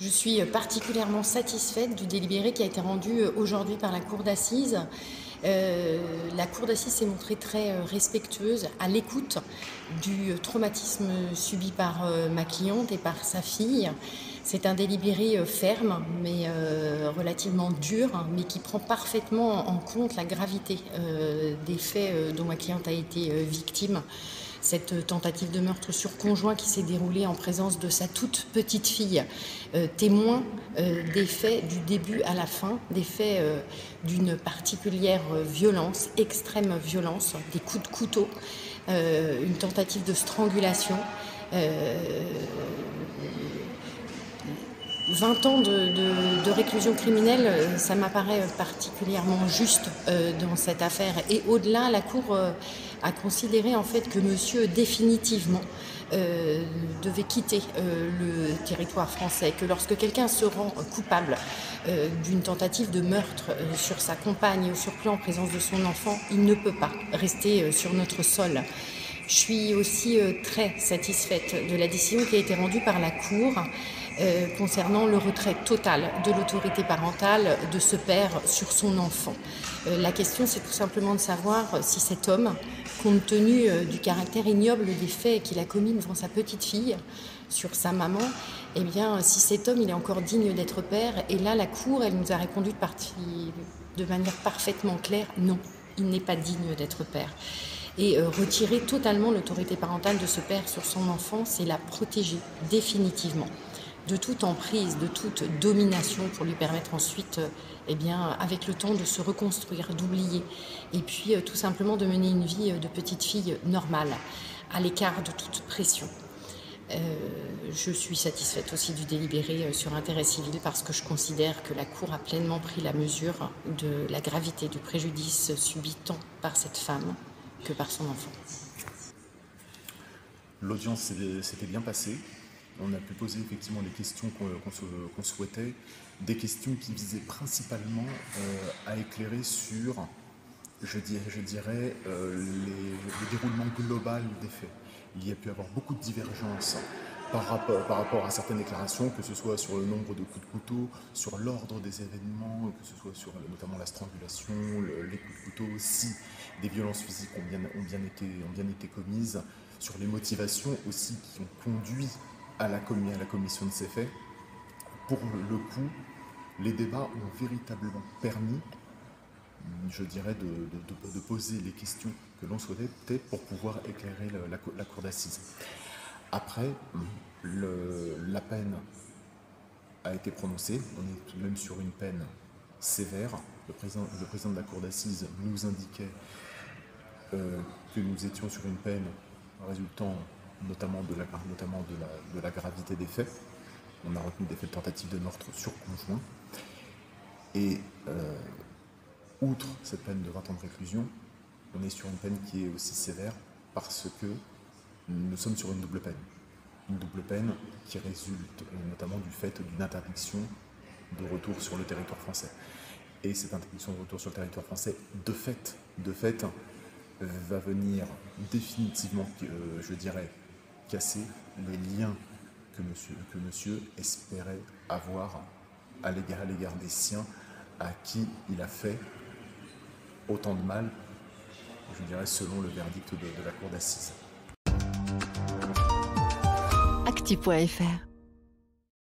Je suis particulièrement satisfaite du délibéré qui a été rendu aujourd'hui par la Cour d'assises. La Cour d'assises s'est montrée très respectueuse, à l'écoute du traumatisme subi par ma cliente et par sa fille. C'est un délibéré ferme, mais relativement dur, mais qui prend parfaitement en compte la gravité des faits dont ma cliente a été victime. Cette tentative de meurtre sur conjoint qui s'est déroulée en présence de sa toute petite fille, témoin des faits du début à la fin, des faits d'une particulière violence, extrême violence, des coups de couteau, une tentative de strangulation. 20 ans de réclusion criminelle, ça m'apparaît particulièrement juste dans cette affaire. Et au-delà, la Cour a considéré en fait que monsieur définitivement devait quitter le territoire français, que lorsque quelqu'un se rend coupable d'une tentative de meurtre sur sa compagne, au surplus en présence de son enfant, il ne peut pas rester sur notre sol. Je suis aussi très satisfaite de la décision qui a été rendue par la Cour concernant le retrait total de l'autorité parentale de ce père sur son enfant. La question, c'est tout simplement de savoir si cet homme, compte tenu du caractère ignoble des faits qu'il a commis devant sa petite fille, sur sa maman, eh bien, si cet homme, il est encore digne d'être père. Et là, la Cour, elle nous a répondu de manière parfaitement claire, non, il n'est pas digne d'être père. Et retirer totalement l'autorité parentale de ce père sur son enfant, c'est la protéger définitivement de toute emprise, de toute domination, pour lui permettre ensuite, eh bien, avec le temps, de se reconstruire, d'oublier, et puis tout simplement de mener une vie de petite fille normale, à l'écart de toute pression. Je suis satisfaite aussi du délibéré sur intérêt civil parce que je considère que la Cour a pleinement pris la mesure de la gravité du préjudice subi tant par cette femme que par son enfant. L'audience s'était bien passée. On a pu poser effectivement les questions qu'on souhaitait, des questions qui visaient principalement à éclairer sur, je dirais, le déroulement global des faits. Il y a pu avoir beaucoup de divergences par rapport à certaines déclarations, que ce soit sur le nombre de coups de couteau, sur l'ordre des événements, que ce soit sur notamment la strangulation, les coups de couteau, si des violences physiques ont bien été commises, sur les motivations aussi qui ont conduit à la commission de ces faits. Pour le coup, les débats ont véritablement permis, je dirais, de poser les questions que l'on souhaitait pour pouvoir éclairer la cour d'assises. Après, la peine a été prononcée. On est tout de même sur une peine sévère. Le président de la cour d'assises nous indiquait que nous étions sur une peine résultant notamment de la gravité des faits. On a retenu des faits de tentative de meurtre sur conjoint. Et outre cette peine de 20 ans de réclusion, on est sur une peine qui est aussi sévère parce que nous sommes sur une double peine. Une double peine qui résulte notamment du fait d'une interdiction de retour sur le territoire français. Et cette interdiction de retour sur le territoire français, de fait, va venir définitivement, je dirais, casser les liens que monsieur espérait avoir à l'égard des siens, à qui il a fait autant de mal, je dirais, selon le verdict de la cour d'assises. Actu.fr